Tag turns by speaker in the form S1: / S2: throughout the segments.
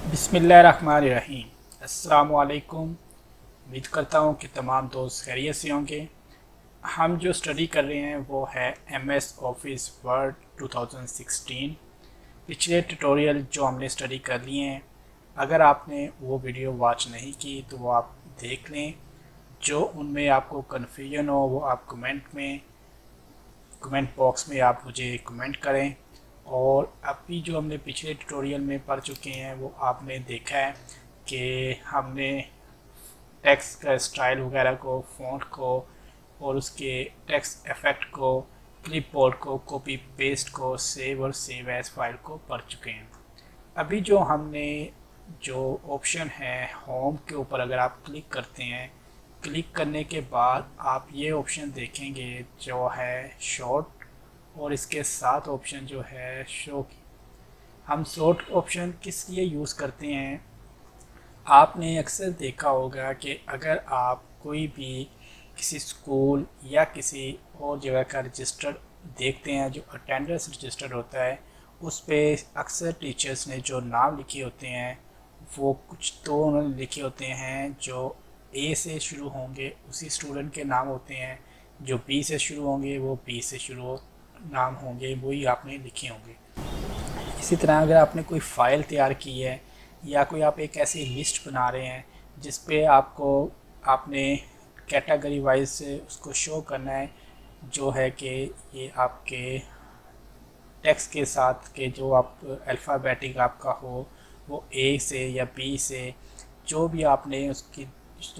S1: बिस्मिल्लाहिर्रहमानिर्रहीम। अस्सलामु अलैकुम। उम्मीद करता हूँ कि तमाम दोस्त खैरियत से होंगे। हम जो स्टडी कर रहे हैं वो है एमएस ऑफिस वर्ड 2016। पिछले ट्यूटोरियल जो हमने स्टडी कर लिए हैं, अगर आपने वो वीडियो वॉच नहीं की तो वो आप देख लें। जो उनमें आपको कन्फ्यूजन हो वो आप कमेंट बॉक्स में आप मुझे कमेंट करें। और अभी जो हमने पिछले ट्यूटोरियल में पढ़ चुके हैं वो आपने देखा है कि हमने टेक्स्ट का स्टाइल वगैरह को, फ़ॉन्ट को और उसके टेक्स्ट इफेक्ट को, क्लिपबोर्ड को, कॉपी पेस्ट को, सेव और सेव एज फाइल को पढ़ चुके हैं। अभी जो हमने जो ऑप्शन है होम के ऊपर अगर आप क्लिक करते हैं, क्लिक करने के बाद आप ये ऑप्शन देखेंगे जो है शॉर्ट, और इसके साथ ऑप्शन जो है शो की। हम शॉर्ट ऑप्शन किस लिए यूज़ करते हैं, आपने अक्सर देखा होगा कि अगर आप कोई भी किसी स्कूल या किसी और जगह का रजिस्टर देखते हैं, जो अटेंडेंस रजिस्टर होता है, उस पर अक्सर टीचर्स ने जो नाम लिखे होते हैं वो कुछ तो उन्होंने लिखे होते हैं जो ए से शुरू होंगे उसी स्टूडेंट के नाम होते हैं, जो बी से शुरू होंगे वो बी से शुरू नाम होंगे, वही आपने लिखे होंगे। इसी तरह अगर आपने कोई फ़ाइल तैयार की है या कोई आप एक ऐसी लिस्ट बना रहे हैं जिस पे आपको आपने कैटेगरी वाइज से उसको शो करना है, जो है कि ये आपके टेक्स्ट के साथ के जो आप अल्फ़ाबेटिक आपका हो, वो ए से या बी से जो भी आपने उसकी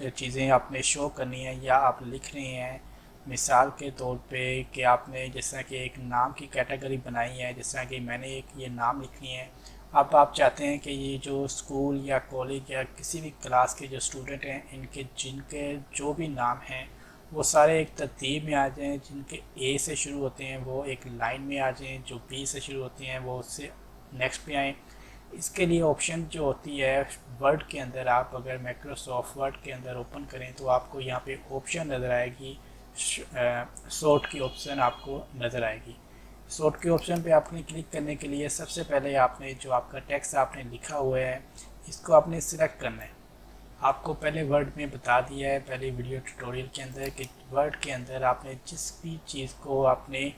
S1: चीज़ें आपने शो करनी है या आप लिख रहे हैं। मिसाल के तौर पे कि आपने जिस तरह कि एक नाम की कैटेगरी बनाई है, जिस तरह कि मैंने एक ये नाम लिखनी है। अब आप चाहते हैं कि ये जो स्कूल या कॉलेज या किसी भी क्लास के जो स्टूडेंट हैं, इनके जिनके जो भी नाम हैं वो सारे एक तरतीब में आ जाएं। जिनके ए से शुरू होते हैं वो एक लाइन में आ जाएं, जो बी से शुरू होते हैं वो उससे नेक्स्ट पे आएँ। इसके लिए ऑप्शन जो होती है वर्ड के अंदर, आप अगर माइक्रोसॉफ्ट वर्ड के अंदर ओपन करें तो आपको यहाँ पे ऑप्शन नज़र आएगी, सॉर्ट की ऑप्शन आपको नज़र आएगी। सॉर्ट के ऑप्शन पे आपने क्लिक करने के लिए सबसे पहले आपने जो आपका टेक्स्ट आपने लिखा हुआ है इसको आपने सिलेक्ट करना है। आपको पहले वर्ड में बता दिया है पहले वीडियो ट्यूटोरियल के अंदर कि वर्ड के अंदर आपने जिस भी चीज़ को आपने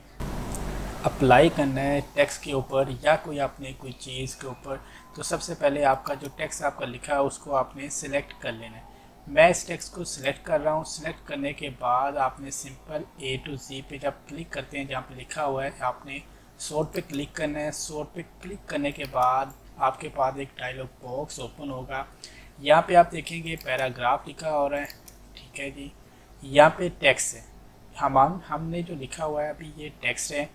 S1: अप्लाई करना है टेक्स्ट के ऊपर या कोई आपने कोई चीज़ के ऊपर, तो सबसे पहले आपका जो टेक्स्ट आपका लिखा है उसको आपने सिलेक्ट कर लेना है। मैं इस टेक्स्ट को सिलेक्ट कर रहा हूँ। सिलेक्ट करने के बाद आपने सिंपल ए टू जी पे जब क्लिक करते हैं, जहाँ पे लिखा हुआ है आपने सॉर्ट पे क्लिक करना है। सॉर्ट पे क्लिक करने के बाद आपके पास एक डायलॉग बॉक्स ओपन होगा। यहाँ पे आप देखेंगे पैराग्राफ लिखा हो रहा है, ठीक है जी। यहाँ पे टेक्स्ट है, हमने जो लिखा हुआ है अभी ये टेक्स्ट है।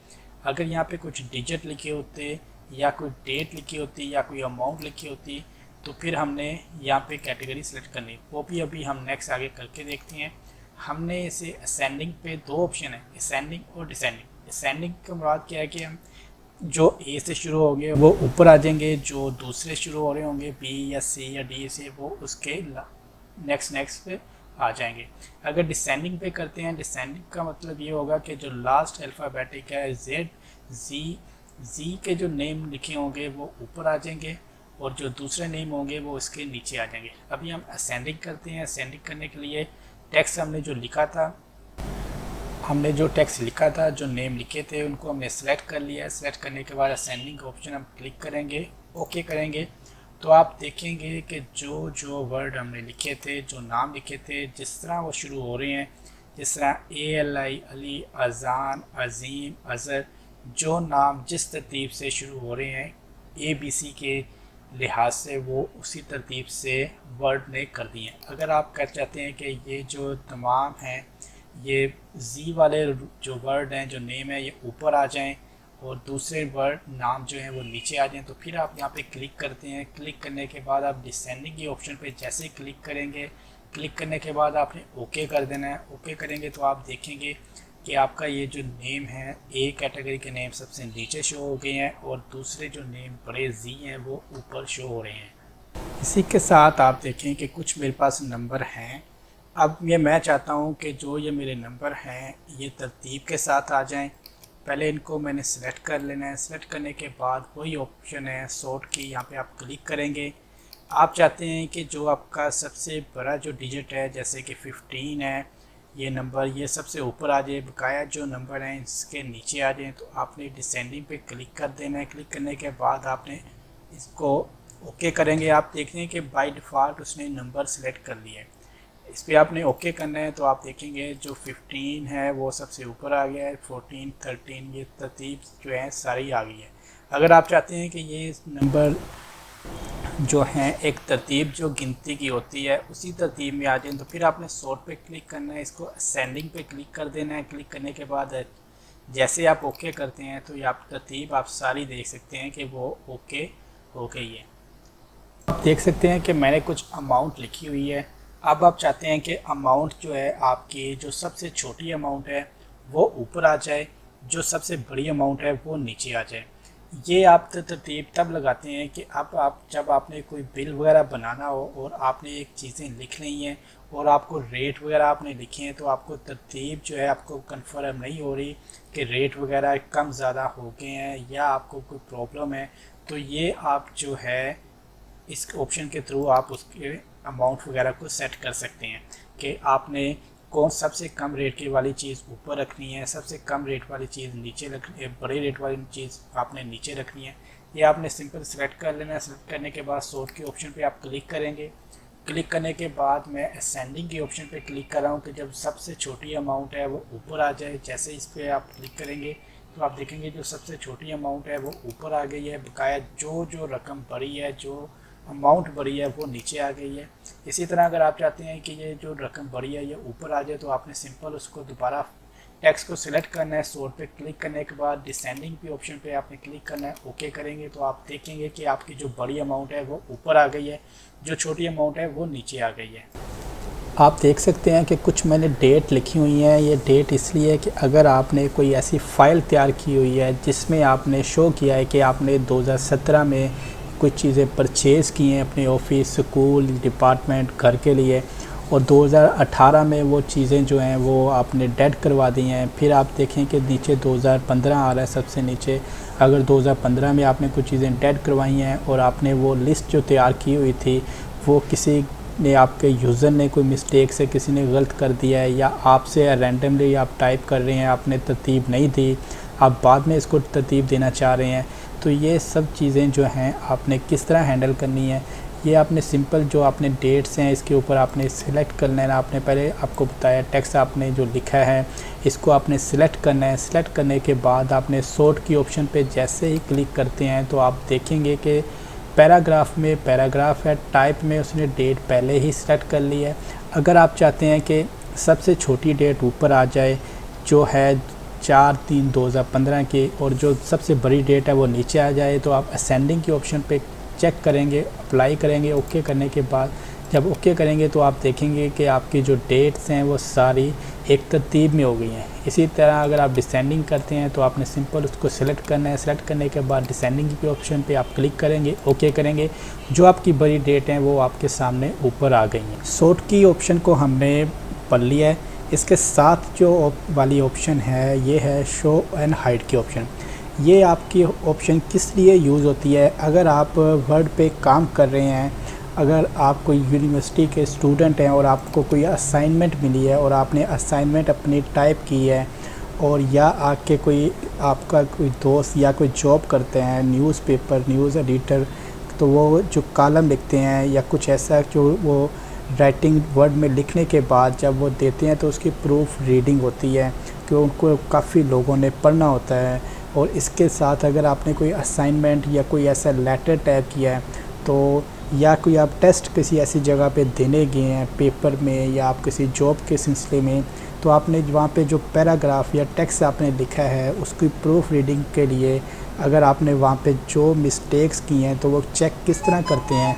S1: अगर यहाँ पे कुछ डिजिट लिखे होते या कोई डेट लिखी होती या कोई अमाउंट लिखी होती तो फिर हमने यहाँ पे कैटेगरी सेलेक्ट करनी, वो भी अभी हम नेक्स्ट आगे करके देखते हैं। हमने इसे असेंडिंग पे दो ऑप्शन है, असेंडिंग और डिसेंडिंग। असेंडिंग का मुराद क्या है कि हम जो ए से शुरू होंगे वो ऊपर आ जाएंगे, जो दूसरे शुरू हो रहे होंगे बी या सी या डी से वो उसके नेक्स्ट पे आ जाएंगे। अगर डिसेंडिंग पे करते हैं, डिसेंडिंग का मतलब ये होगा कि जो लास्ट अल्फ़ाबेटिक है जेड जी के जो नेम लिखे होंगे वो ऊपर आ जाएंगे और जो दूसरे नेम होंगे वो इसके नीचे आ जाएंगे। अभी हम असेंडिंग करते हैं। असेंडिंग करने के लिए टेक्स्ट हमने जो लिखा था, जो नेम लिखे थे उनको हमने सेलेक्ट कर लिया है। सेलेक्ट करने के बाद असेंडिंग ऑप्शन हम क्लिक करेंगे, ओके करेंगे, तो आप देखेंगे कि जो जो वर्ड हमने लिखे थे, जो नाम लिखे थे, जिस तरह वो शुरू हो रहे हैं, जिस तरह ए एल आई, अली, अजान, अजीम, अज़र, जो नाम जिस तरतीब से शुरू हो रहे हैं ए बी सी के लिहाज से वो उसी तरतीब से वर्ड ने कर दिए हैं। अगर आप कह चाहते हैं कि ये जो तमाम हैं ये जी वाले जो वर्ड हैं, जो नेम है, ये ऊपर आ जाएं और दूसरे वर्ड नाम जो हैं वो नीचे आ जाएं, तो फिर आप यहाँ पे क्लिक करते हैं। क्लिक करने के बाद आप डिसेंडिंग के ऑप्शन पे जैसे ही क्लिक करेंगे, क्लिक करने के बाद आपने ओके कर देना है। ओके करेंगे तो आप देखेंगे कि आपका ये जो नेम है ए कैटेगरी के नेम सबसे नीचे शो हो गए हैं और दूसरे जो नेम बड़े जी हैं वो ऊपर शो हो रहे हैं। इसी के साथ आप देखें कि कुछ मेरे पास नंबर हैं। अब ये मैं चाहता हूँ कि जो ये मेरे नंबर हैं ये तरतीब के साथ आ जाएं। पहले इनको मैंने सेलेक्ट कर लेना है। सेलेक्ट करने के बाद वही ऑप्शन है सॉर्ट की, यहाँ पे आप क्लिक करेंगे। आप चाहते हैं कि जो आपका सबसे बड़ा जो डिजिट है जैसे कि 15 है, ये नंबर ये सबसे ऊपर आ जाए, बकाया जो नंबर हैं इसके नीचे आ जाए, तो आपने डिसेंडिंग पे क्लिक कर देना है। क्लिक करने के बाद आपने इसको ओके करेंगे। आप देखते हैं कि बाय डिफ़ॉल्ट उसने नंबर सेलेक्ट कर लिया है। इस पर आपने ओके करना है, तो आप देखेंगे जो 15 है वो सबसे ऊपर आ गया है, 14 13 ये तरतीब जो है सारी आ गई है। अगर आप चाहते हैं कि ये नंबर जो हैं एक तरतीब जो गिनती की होती है उसी तरतीब में आ जाए, तो फिर आपने सॉर्ट पे क्लिक करना है, इसको असेंडिंग पे क्लिक कर देना है। क्लिक करने के बाद जैसे आप ओके करते हैं तो ये आप तरतीब आप सारी देख सकते हैं कि वो ओके हो गई है। आप देख सकते हैं कि मैंने कुछ अमाउंट लिखी हुई है। अब आप चाहते हैं कि अमाउंट जो है आपकी जो सबसे छोटी अमाउंट है वो ऊपर आ जाए, जो सबसे बड़ी अमाउंट है वो नीचे आ जाए। ये आप तरतीब तब लगाते हैं कि अब आप जब आपने कोई बिल वगैरह बनाना हो और आपने एक चीज़ें लिख ली हैं और आपको रेट वगैरह आपने लिखे हैं, तो आपको तरतीब जो है आपको कंफर्म नहीं हो रही कि रेट वगैरह कम ज़्यादा हो गए हैं या आपको कोई प्रॉब्लम है, तो ये आप जो है इस ऑप्शन के थ्रू आप उसके अमाउंट वगैरह को सेट कर सकते हैं कि आपने कौन सबसे कम रेट की वाली चीज़ ऊपर रखनी है, सबसे कम रेट वाली चीज़ नीचे रखनी है, बड़े रेट वाली चीज़ आपने नीचे रखनी है। ये आपने सिंपल सेलेक्ट कर लेना है। सेलेक्ट करने के बाद सॉर्ट के ऑप्शन पे आप क्लिक करेंगे। क्लिक करने के बाद मैं असेंडिंग के ऑप्शन पे क्लिक कर रहा हूँ कि जब सबसे छोटी अमाउंट है वो ऊपर आ जाए। जैसे इस पर आप क्लिक करेंगे तो आप देखेंगे जो सबसे छोटी अमाउंट है वो ऊपर आ गई है, बकाया जो रकम बढ़ी है, जो अमाउंट बढ़ी है वो नीचे आ गई है। इसी तरह अगर आप चाहते हैं कि ये जो रकम बढ़ी है ये ऊपर आ जाए, तो आपने सिंपल उसको दोबारा टेक्स्ट को सिलेक्ट करना है। सॉर्ट पे क्लिक करने के बाद डिसेंडिंग पे ऑप्शन पे आपने क्लिक करना है। ओके करेंगे तो आप देखेंगे कि आपकी जो बड़ी अमाउंट है वो ऊपर आ गई है, जो छोटी अमाउंट है वो नीचे आ गई है। आप देख सकते हैं कि कुछ मैंने डेट लिखी हुई है। ये डेट इसलिए है कि अगर आपने कोई ऐसी फ़ाइल तैयार की हुई है जिसमें आपने शो किया है कि आपने 2017 में कुछ चीज़ें परचेज़ की हैं अपने ऑफिस, स्कूल, डिपार्टमेंट, घर के लिए, और 2018 में वो चीज़ें जो हैं वो आपने डेड करवा दी हैं। फिर आप देखें कि नीचे 2015 आ रहा है सबसे नीचे। अगर 2015 में आपने कुछ चीज़ें डेड करवाई हैं और आपने वो लिस्ट जो तैयार की हुई थी वो किसी ने, आपके यूज़र ने कोई मिस्टेक से किसी ने गलत कर दिया है, या आपसे रैंडमली आप टाइप कर रहे हैं, आपने तरतीब नहीं दी, आप बाद में इसको तरतीब देना चाह रहे हैं, तो ये सब चीज़ें जो हैं आपने किस तरह हैंडल करनी है, ये आपने सिंपल जो आपने डेट्स हैं इसके ऊपर आपने सिलेक्ट करना है। आपने पहले आपको बताया टेक्स्ट आपने जो लिखा है इसको आपने सिलेक्ट करना है। सिलेक्ट करने के बाद आपने सॉर्ट की ऑप्शन पे जैसे ही क्लिक करते हैं तो आप देखेंगे कि पैराग्राफ में पैराग्राफ है, टाइप में उसने डेट पहले ही सिलेक्ट कर ली है। अगर आप चाहते हैं कि सबसे छोटी डेट ऊपर आ जाए जो है 4/3/2015 की, और जो सबसे बड़ी डेट है वो नीचे आ जाए, तो आप असेंडिंग के ऑप्शन पे चेक करेंगे, अप्लाई करेंगे। ओके करने के बाद जब ओके करेंगे तो आप देखेंगे कि आपकी जो डेट्स हैं वो सारी एक तरतीब में हो गई हैं। इसी तरह अगर आप डिसेंडिंग करते हैं तो आपने सिंपल उसको सिलेक्ट करना है। सिलेक्ट करने के बाद डिसेंडिंग के ऑप्शन पे आप क्लिक करेंगे, ओके करेंगे, जो आपकी बड़ी डेट हैं वो आपके सामने ऊपर आ गई हैं। सॉर्ट की ऑप्शन को हमने पढ़ लिया है। इसके साथ जो वाली ऑप्शन है ये है शो एंड हाइड की ऑप्शन। ये आपकी ऑप्शन किस लिए यूज़ होती है? अगर आप वर्ड पे काम कर रहे हैं, अगर आप कोई यूनिवर्सिटी के स्टूडेंट हैं और आपको कोई असाइनमेंट मिली है और आपने असाइनमेंट अपनी टाइप की है, और या आके कोई आपका कोई दोस्त या कोई जॉब करते हैं न्यूज़पेपर न्यूज़ एडिटर, तो वो जो कॉलम लिखते हैं या कुछ ऐसा जो वो राइटिंग वर्ड में लिखने के बाद जब वो देते हैं तो उसकी प्रूफ रीडिंग होती है कि उनको काफ़ी लोगों ने पढ़ना होता है। और इसके साथ अगर आपने कोई असाइनमेंट या कोई ऐसा लेटर टाइप किया है, तो या कोई आप टेस्ट किसी ऐसी जगह पे देने गए हैं पेपर में या आप किसी जॉब के सिलसिले में, तो आपने वहाँ पे जो पैराग्राफ या टेक्स्ट आपने लिखा है उसकी प्रूफ रीडिंग के लिए अगर आपने वहाँ पे जो मिस्टेक्स की हैं तो वो चेक किस तरह करते हैं,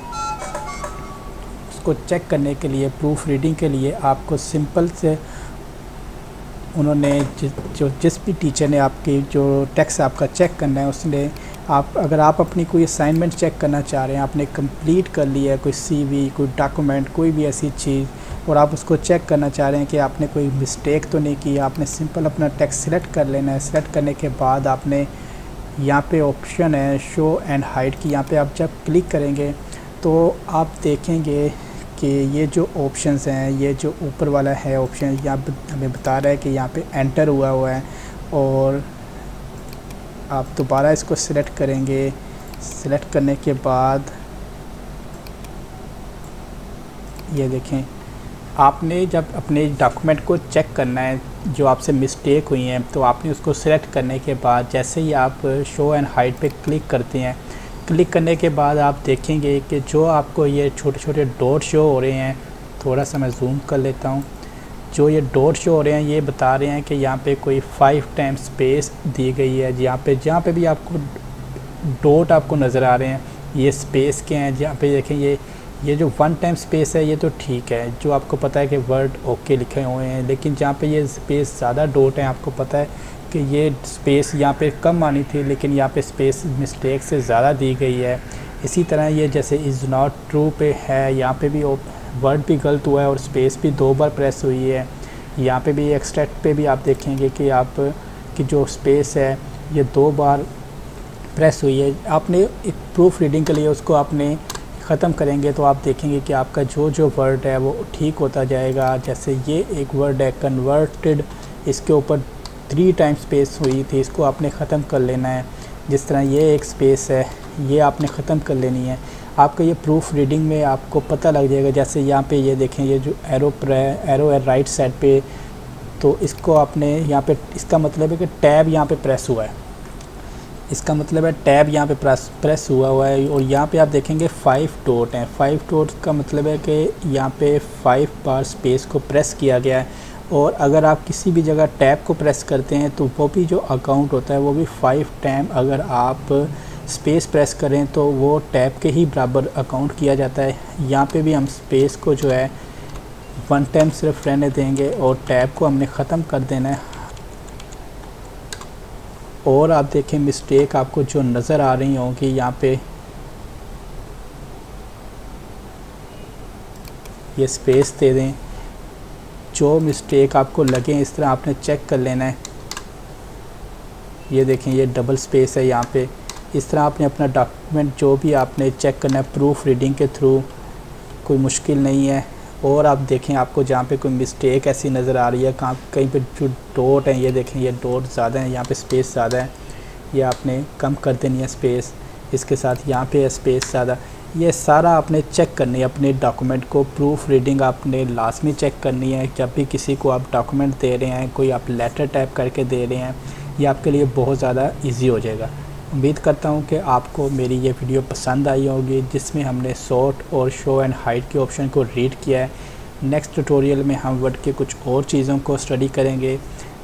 S1: उसको चेक करने के लिए प्रूफ रीडिंग के लिए आपको सिंपल से उन्होंने जिस भी टीचर ने आपकी जो टेक्स्ट आपका चेक करना है उसने अगर आप अपनी कोई असाइनमेंट चेक करना चाह रहे हैं, आपने कंप्लीट कर लिया है कोई सीवी, कोई डॉक्यूमेंट, कोई भी ऐसी चीज़, और आप उसको चेक करना चाह रहे हैं कि आपने कोई मिस्टेक तो नहीं की, आपने सिंपल अपना टेक्स्ट सिलेक्ट कर लेना है। सिलेक्ट करने के बाद आपने यहाँ पे ऑप्शन है शो एंड हाइड की, यहाँ पे आप जब क्लिक करेंगे तो आप देखेंगे कि ये जो ऑप्शंस हैं, ये जो ऊपर वाला है ऑप्शन, यहाँ पे हमें बता रहा है कि यहाँ पे एंटर हुआ है। और आप दोबारा इसको सिलेक्ट करेंगे। सिलेक्ट करने के बाद ये देखें, आपने जब अपने डॉक्यूमेंट को चेक करना है जो आपसे मिस्टेक हुई हैं, तो आपने उसको सिलेक्ट करने के बाद जैसे ही आप शो एंड हाइड पे क्लिक करते हैं, क्लिक करने के बाद आप देखेंगे कि जो आपको ये छोटे छोटे डॉट शो हो रहे हैं, थोड़ा सा मैं जूम कर लेता हूँ, जो ये डॉट शो हो रहे हैं ये बता रहे हैं कि यहाँ पे कोई 5 टाइम स्पेस दी गई है। जहाँ पे भी आपको डॉट आपको नज़र आ रहे हैं ये स्पेस के हैं। जहाँ पे देखें ये जो 1 टाइम स्पेस है ये तो ठीक है, जो आपको पता है कि वर्ड ओके लिखे हुए हैं, लेकिन जहाँ पे ये स्पेस ज़्यादा डॉट है, आपको पता है कि ये स्पेस यहाँ पे कम आनी थी, लेकिन यहाँ पे स्पेस मिस्टेक से ज़्यादा दी गई है। इसी तरह ये जैसे इज़ नॉट ट्रू पे है, यहाँ पे भी वर्ड भी गलत हुआ है और स्पेस भी 2 बार प्रेस हुई है। यहाँ पे भी एक्सट्रैक्ट पे भी आप देखेंगे कि आप की जो स्पेस है ये 2 बार प्रेस हुई है। आपने एक प्रूफ रीडिंग के लिए उसको आपने ख़त्म करेंगे तो आप देखेंगे कि आपका जो वर्ड है वो ठीक होता जाएगा। जैसे ये एक वर्ड है कन्वर्टेड, इसके ऊपर 3 टाइम स्पेस हुई थी, इसको आपने ख़त्म कर लेना है। जिस तरह ये एक स्पेस है ये आपने ख़त्म कर लेनी है। आपका ये प्रूफ रीडिंग में आपको पता लग जाएगा। जैसे यहाँ पे ये देखें, ये जो एरो है राइट साइड पे, तो इसको आपने यहाँ पे, इसका मतलब है कि टैब यहाँ पे प्रेस हुआ है, इसका मतलब है टैब यहाँ पे प्रेस हुआ है। और यहाँ पे आप देखेंगे 5 डॉट हैं। 5 डॉट का मतलब है कि यहाँ पे 5 बार स्पेस को प्रेस किया गया है। और अगर आप किसी भी जगह टैब को प्रेस करते हैं तो वो भी जो अकाउंट होता है वो भी 5 टाइम अगर आप स्पेस प्रेस करें तो वो टैब के ही बराबर अकाउंट किया जाता है। यहाँ पे भी हम स्पेस को जो है 1 टाइम सिर्फ रहने देंगे और टैब को हमने ख़त्म कर देना है। और आप देखें मिस्टेक आपको जो नज़र आ रही होंगी यहाँ पे, ये स्पेस दे दें, जो मिस्टेक आपको लगे इस तरह आपने चेक कर लेना है। ये देखें ये डबल स्पेस है यहाँ पे। इस तरह आपने अपना डॉक्यूमेंट जो भी आपने चेक करना है प्रूफ रीडिंग के थ्रू, कोई मुश्किल नहीं है। और आप देखें आपको जहाँ पे कोई मिस्टेक ऐसी नज़र आ रही है, कहीं पे जो डॉट हैं, ये देखें ये डॉट ज़्यादा है, यहाँ पे स्पेस ज़्यादा है, ये आपने कम कर देनी है स्पेस। इसके साथ यहाँ पे है स्पेस ज़्यादा। ये सारा आपने चेक करनी है अपने डॉक्यूमेंट को। प्रूफ रीडिंग आपने लाजमी चेक करनी है जब भी किसी को आप डॉक्यूमेंट दे रहे हैं, कोई आप लेटर टाइप करके दे रहे हैं, ये आपके लिए बहुत ज़्यादा ईजी हो जाएगा। उम्मीद करता हूँ कि आपको मेरी ये वीडियो पसंद आई होगी जिसमें हमने सॉर्ट और शो एंड हाइड के ऑप्शन को रीड किया है। नेक्स्ट ट्यूटोरियल में हम वर्ड के कुछ और चीज़ों को स्टडी करेंगे।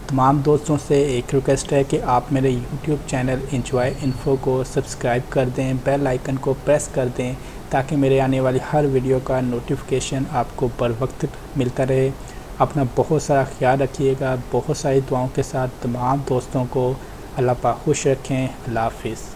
S1: तमाम दोस्तों से एक रिक्वेस्ट है कि आप मेरे यूट्यूब चैनल एंजॉय इन्फो को सब्सक्राइब कर दें, बेल आइकन को प्रेस कर दें ताकि मेरे आने वाली हर वीडियो का नोटिफिकेशन आपको बर वक्त मिलता रहे। अपना बहुत सारा ख्याल रखिएगा। बहुत सारी दुआओं के साथ तमाम दोस्तों को अल्लाह पाक खुश रखें। अल्लाह हाफिज़।